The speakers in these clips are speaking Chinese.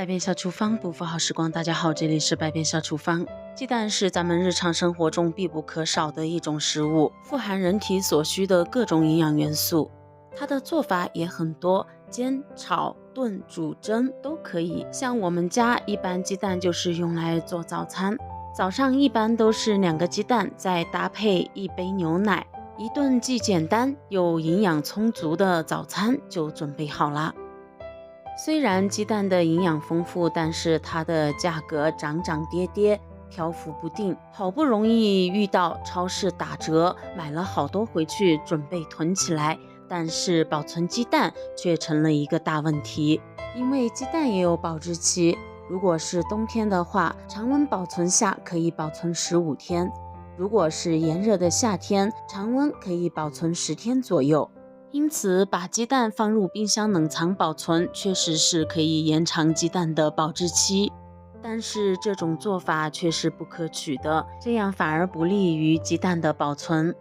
百变小厨房，不负好时光。大家好，这里是百变小厨房。鸡蛋是咱们日常生活中必不可少的一种食物，富含人体所需的各种营养元素。它的做法也很多，煎、炒、炖、煮、蒸都可以。像我们家一般鸡蛋就是用来做早餐，早上一般都是2个鸡蛋，再搭配1杯牛奶，一顿既简单又营养充足的早餐就准备好了。虽然鸡蛋的营养丰富，但是它的价格涨涨跌跌，漂浮不定。好不容易遇到超市打折，买了好多回去准备囤起来，但是保存鸡蛋却成了一个大问题。因为鸡蛋也有保质期，如果是冬天的话，常温保存下可以保存15天；如果是炎热的夏天，常温可以保存10天左右。因此，把鸡蛋放入冰箱冷藏保存，确实是可以延长鸡蛋的保质期。但是这种做法却是不可取的，这样反而不利于鸡蛋的保存。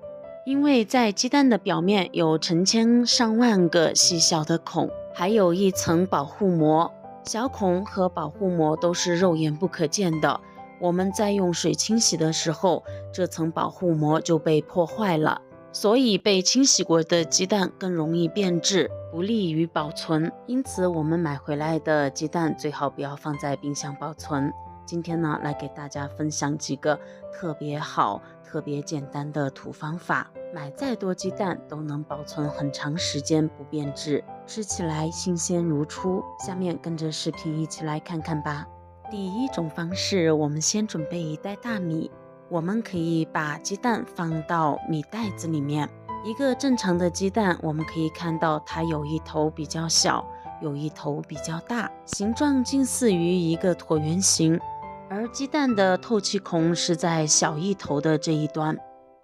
因为在鸡蛋的表面有成千上万个细小的孔，还有一层保护膜。小孔和保护膜都是肉眼不可见的，我们在用水清洗的时候，这层保护膜就被破坏了。所以被清洗过的鸡蛋更容易变质，不利于保存。因此我们买回来的鸡蛋最好不要放在冰箱保存。今天呢，来给大家分享几个特别好、特别简单的土方法，买再多鸡蛋都能保存很长时间不变质，吃起来新鲜如初。下面跟着视频一起来看看吧。第一种方式，我们先准备1袋大米。我们可以把鸡蛋放到米袋子里面。一个正常的鸡蛋，我们可以看到它有一头比较小，有一头比较大，形状近似于一个椭圆形，而鸡蛋的透气孔是在小一头的这一端，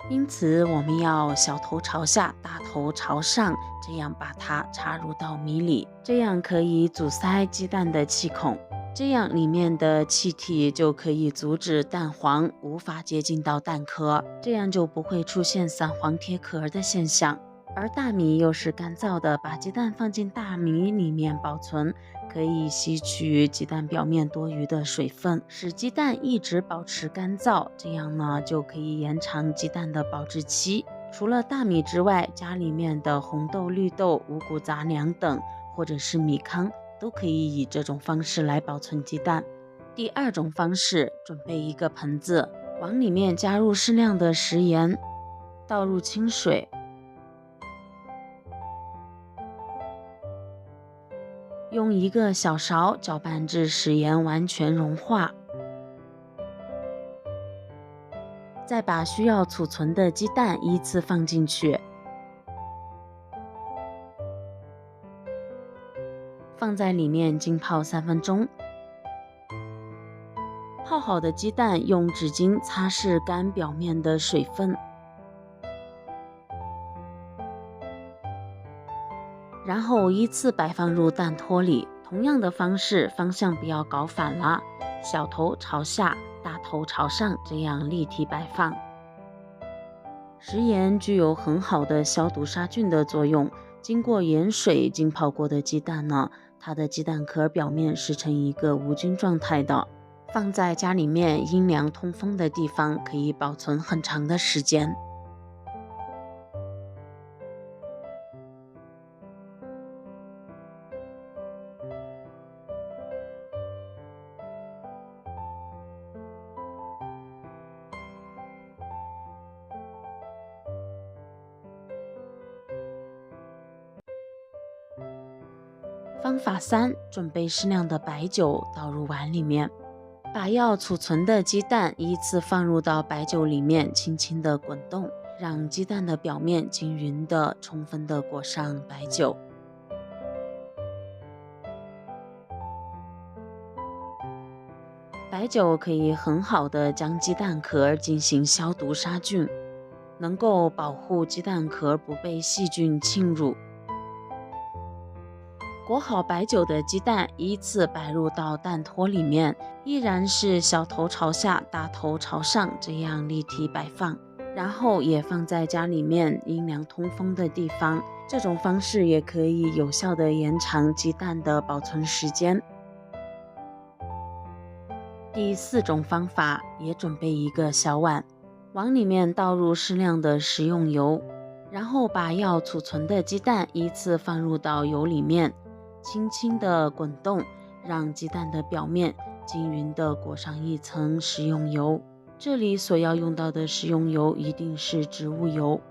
因此我们要小头朝下，大头朝上，这样把它插入到米里，这样可以阻塞鸡蛋的气孔。这样里面的气体就可以阻止蛋黄无法接近到蛋壳，这样就不会出现散黄贴壳的现象。而大米又是干燥的，把鸡蛋放进大米里面保存，可以吸取鸡蛋表面多余的水分，使鸡蛋一直保持干燥，这样呢就可以延长鸡蛋的保质期。除了大米之外，家里面的红豆、绿豆、五谷杂粮等，或者是米糠，都可以以这种方式来保存鸡蛋。第二种方式，准备一个盆子，往里面加入适量的食盐，倒入清水，用1个小勺搅拌至食盐完全融化，再把需要储存的鸡蛋依次放进去，放在里面浸泡3分钟。泡好的鸡蛋用纸巾擦拭干表面的水分，然后依次摆放入蛋托里。同样的方式，方向不要搞反了，小头朝下，大头朝上，这样立体摆放。食盐具有很好的消毒杀菌的作用，经过盐水浸泡过的鸡蛋呢，它的鸡蛋壳表面是呈一个无菌状态的，放在家里面阴凉通风的地方，可以保存很长的时间。方法3，准备适量的白酒倒入碗里面，把要储存的鸡蛋依次放入到白酒里面，轻轻的滚动，让鸡蛋的表面均匀的充分的裹上白酒。白酒可以很好的将鸡蛋壳进行消毒杀菌，能够保护鸡蛋壳不被细菌侵入。裹好白酒的鸡蛋依次摆入到蛋托里面，依然是小头朝下，大头朝上，这样立体摆放，然后也放在家里面阴凉通风的地方。这种方式也可以有效的延长鸡蛋的保存时间。第4种方法，也准备一个小碗，往里面倒入适量的食用油，然后把要储存的鸡蛋依次放入到油里面，轻轻的滚动，让鸡蛋的表面均匀的裹上一层食用油。这里所要用到的食用油一定是植物油。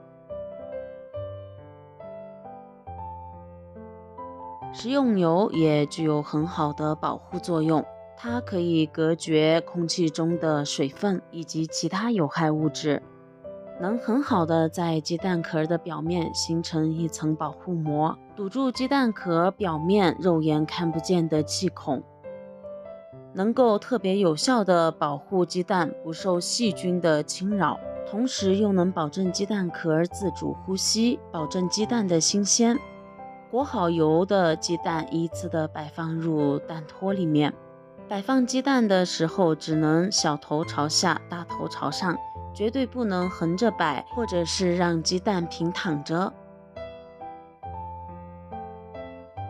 食用油也具有很好的保护作用，它可以隔绝空气中的水分以及其他有害物质，能很好的在鸡蛋壳的表面形成一层保护膜，堵住鸡蛋壳表面肉眼看不见的气孔，能够特别有效的保护鸡蛋不受细菌的侵扰，同时又能保证鸡蛋壳自主呼吸，保证鸡蛋的新鲜。裹好油的鸡蛋依次的摆放入蛋托里面，摆放鸡蛋的时候只能小头朝下，大头朝上，绝对不能横着摆，或者是让鸡蛋平躺着。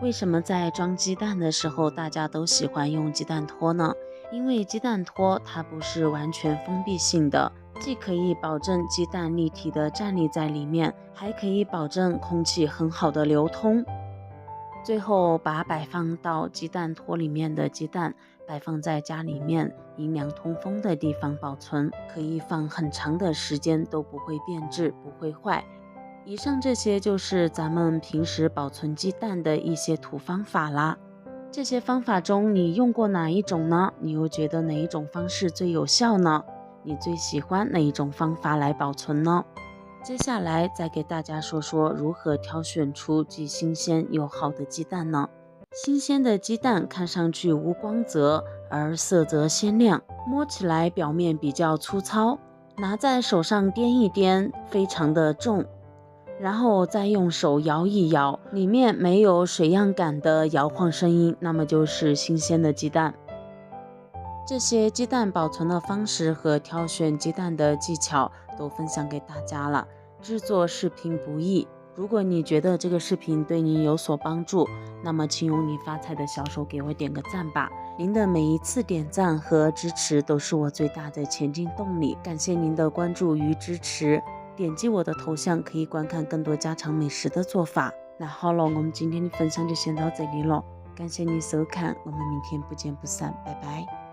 为什么在装鸡蛋的时候大家都喜欢用鸡蛋托呢？因为鸡蛋托它不是完全封闭性的，既可以保证鸡蛋立体的站立在里面，还可以保证空气很好的流通。最后把摆放到鸡蛋托里面的鸡蛋摆放在家里面阴凉通风的地方保存，可以放很长的时间都不会变质，不会坏。以上这些就是咱们平时保存鸡蛋的一些土方法啦。这些方法中你用过哪一种呢？你又觉得哪一种方式最有效呢？你最喜欢哪一种方法来保存呢？接下来再给大家说说如何挑选出既新鲜又好的鸡蛋呢？新鲜的鸡蛋看上去无光泽，而色泽鲜亮，摸起来表面比较粗糙，拿在手上掂一掂，非常的重，然后再用手摇一摇，里面没有水样感的摇晃声音，那么就是新鲜的鸡蛋。这些鸡蛋保存的方式和挑选鸡蛋的技巧都分享给大家了。制作视频不易，如果你觉得这个视频对你有所帮助，那么请用你发财的小手给我点个赞吧。您的每一次点赞和支持都是我最大的前进动力，感谢您的关注与支持。点击我的头像可以观看更多家常美食的做法。那好了，我们今天的分享就先到这里了，感谢你收看，我们明天不见不散，拜拜。